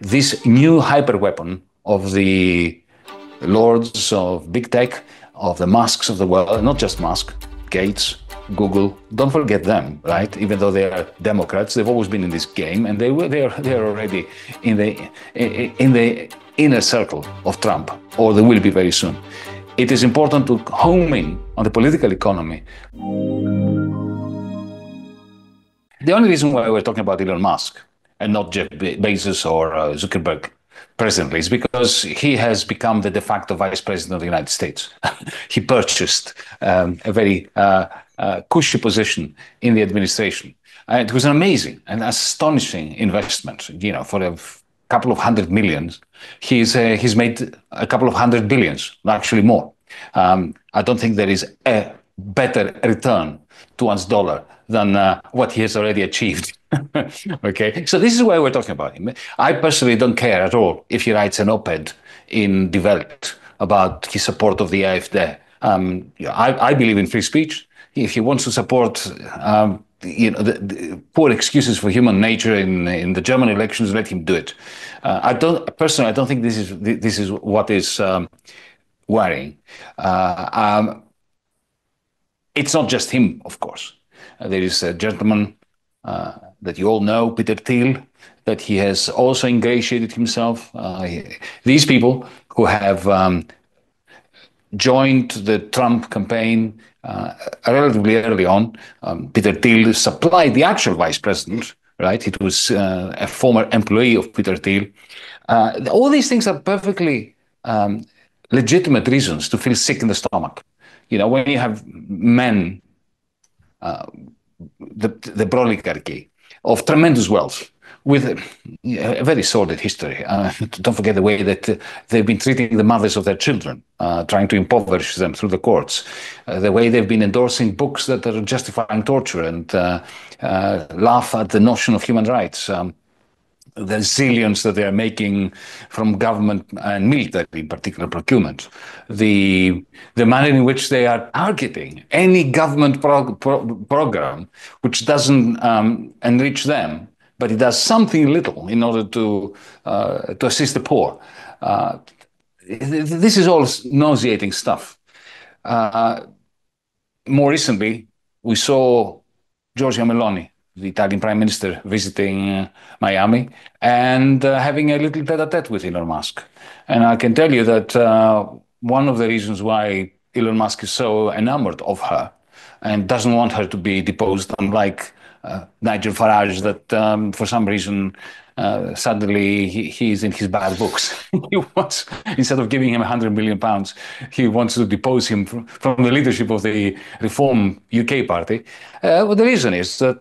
this new hyperweapon of the lords of big tech, of the Musks of the world, not just Musk, Gates, Google, don't forget them, right? Even though they are Democrats, they've always been in this game, and they are already in the inner circle of Trump, or they will be very soon. It is important to home in on the political economy. The only reason why we're talking about Elon Musk and not Jeff Bezos or Zuckerberg presently is because he has become the de facto vice president of the United States. He purchased a very cushy position in the administration. It was an amazing and astonishing investment. You know, for a couple of $100 million, he's made a couple of $100 billions, actually more. I don't think there is a better return to one's dollar than what he has already achieved. Okay, so this is why we're talking about him. I personally don't care at all if he writes an op-ed in Die Welt about his support of the AfD. I believe in free speech. If he wants to support the poor excuses for human nature in the German elections, let him do it. I don't think this is what is worrying. It's not just him, of course. There is a gentleman that you all know, Peter Thiel, that he has also ingratiated himself. These people who have joined the Trump campaign relatively early on. Peter Thiel supplied the actual vice president, right? It was a former employee of Peter Thiel. All these things are perfectly legitimate reasons to feel sick in the stomach. You know, when you have men, the oligarchy of tremendous wealth with a very sordid history. Don't forget the way that they've been treating the mothers of their children, trying to impoverish them through the courts, the way they've been endorsing books that are justifying torture and laugh at the notion of human rights. The zillions that they are making from government and military, in particular procurement, the manner in which they are targeting any government program which doesn't enrich them, but it does something little in order to assist the poor. This is all nauseating stuff. More recently, we saw Giorgia Meloni, the Italian Prime Minister, visiting Miami and having a little tete-a-tete with Elon Musk. And I can tell you that one of the reasons why Elon Musk is so enamored of her and doesn't want her to be deposed, unlike Nigel Farage, that for some reason suddenly he's in his bad books. He wants, instead of giving him £100 million, he wants to depose him from the leadership of the Reform UK party. Well, the reason is that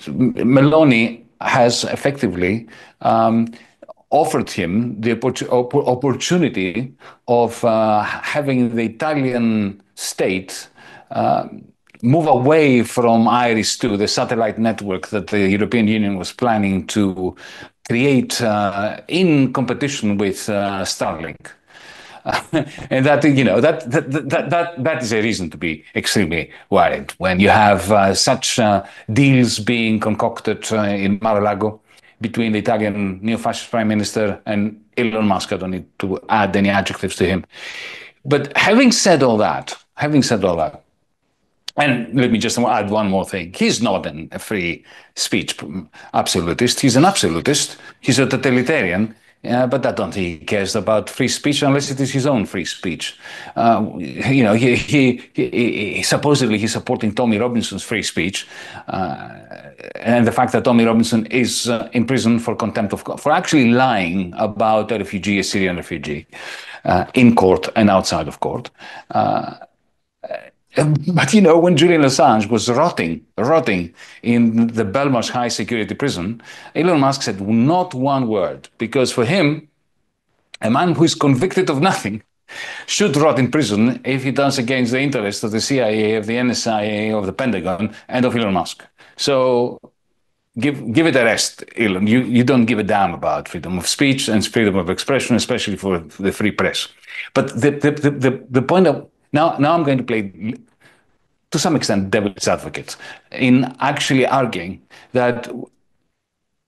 Meloni has effectively offered him the opportunity of having the Italian state move away from IRIS-2, the satellite network that the European Union was planning to create in competition with Starlink. And that, you know, that is a reason to be extremely worried when you have such deals being concocted in Mar-a-Lago between the Italian neo-fascist prime minister and Elon Musk. I don't need to add any adjectives to him. But having said all that, and let me just add one more thing. He's not a free speech absolutist. He's an absolutist. He's a totalitarian. But I don't think he cares about free speech unless it is his own free speech. You know, he supposedly he's supporting Tommy Robinson's free speech, and the fact that Tommy Robinson is in prison for contempt of court, for actually lying about a Syrian refugee, in court and outside of court. But, you know, when Julian Assange was rotting in the Belmarsh high security prison, Elon Musk said not one word, because for him, a man who is convicted of nothing should rot in prison if he does against the interests of the CIA, of the NSA, of the Pentagon, and of Elon Musk. So give it a rest, Elon. You don't give a damn about freedom of speech and freedom of expression, especially for the free press. But the point of now I'm going to play, to some extent, devil's advocate in actually arguing that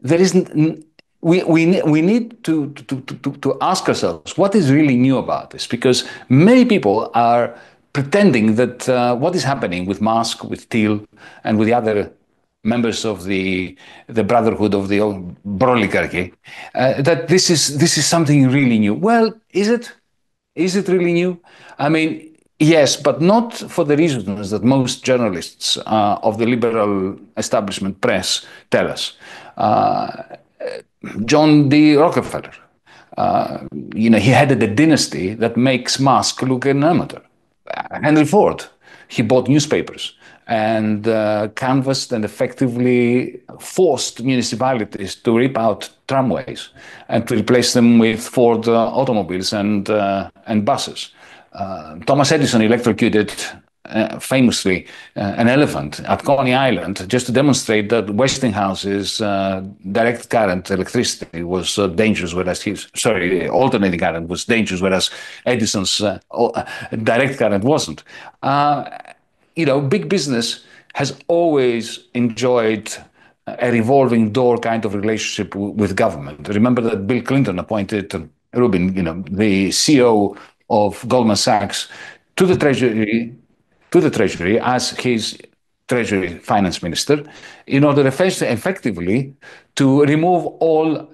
there isn't we need to ask ourselves what is really new about this, because many people are pretending that what is happening with Musk, with Thiel, and with the other members of the brotherhood of the oligarchy, that this is something really new. Well, is it? Is it really new? I mean, yes, but not for the reasons that most journalists of the liberal establishment press tell us. Uh, John D. Rockefeller, uh, he headed a dynasty that makes Musk look an amateur. Henry Ford, he bought newspapers and canvassed and effectively forced municipalities to rip out tramways and to replace them with Ford automobiles and buses. Thomas Edison electrocuted famously an elephant at Coney Island just to demonstrate that Westinghouse's direct current electricity was dangerous, whereas alternating current was dangerous, whereas Edison's direct current wasn't. Big business has always enjoyed a revolving door kind of relationship with government. Remember that Bill Clinton appointed Rubin, the CEO of Goldman Sachs, to the Treasury as his Treasury Finance Minister, in order effectively to remove all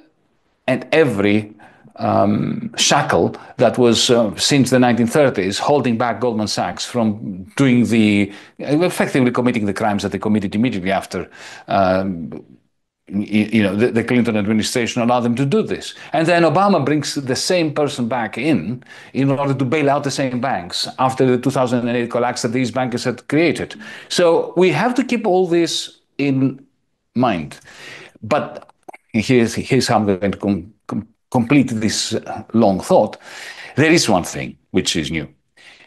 and every shackle that was since the 1930s holding back Goldman Sachs from doing effectively committing the crimes that they committed immediately after the Clinton administration allowed them to do this. And then Obama brings the same person back in order to bail out the same banks after the 2008 collapse that these bankers had created. So we have to keep all this in mind. But here's how I'm going to complete this long thought. There is one thing which is new,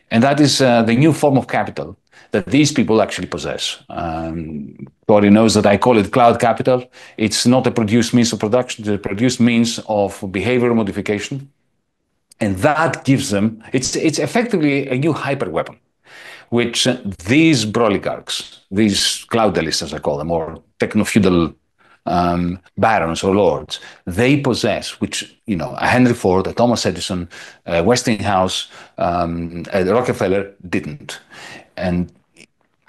and that is the new form of capital that these people actually possess. Everybody knows that I call it cloud capital. It's not a produced means of production, it's a produced means of behavioral modification. And that gives them, it's effectively a new hyper weapon, which these oligarchs, these cloudalists, as I call them, or techno-feudal barons or lords, they possess, which, Henry Ford, Thomas Edison, Westinghouse, Rockefeller didn't. And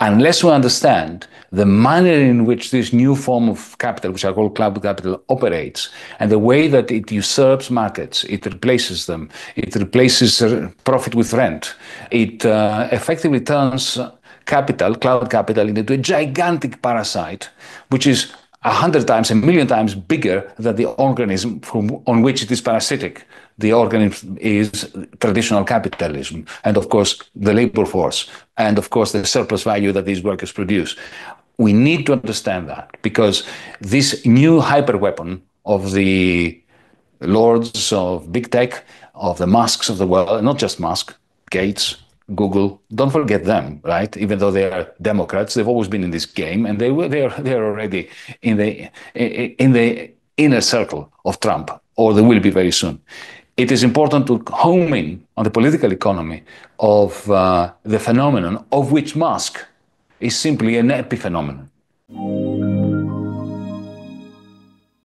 unless we understand the manner in which this new form of capital, which I call cloud capital, operates, and the way that it usurps markets, it replaces them, it replaces profit with rent, it effectively turns cloud capital, into a gigantic parasite, which is 100 times, a million times bigger than the organism on which it is parasitic. The organism is traditional capitalism, and of course, the labor force, and of course, the surplus value that these workers produce. We need to understand that, because this new hyperweapon of the lords of big tech, of the Musks of the world, not just Musk, Gates, Google, don't forget them, right? Even though they are Democrats, they've always been in this game, and they're already in the inner circle of Trump, or they will be very soon. It is important to home in on the political economy of the phenomenon of which Musk is simply an epiphenomenon.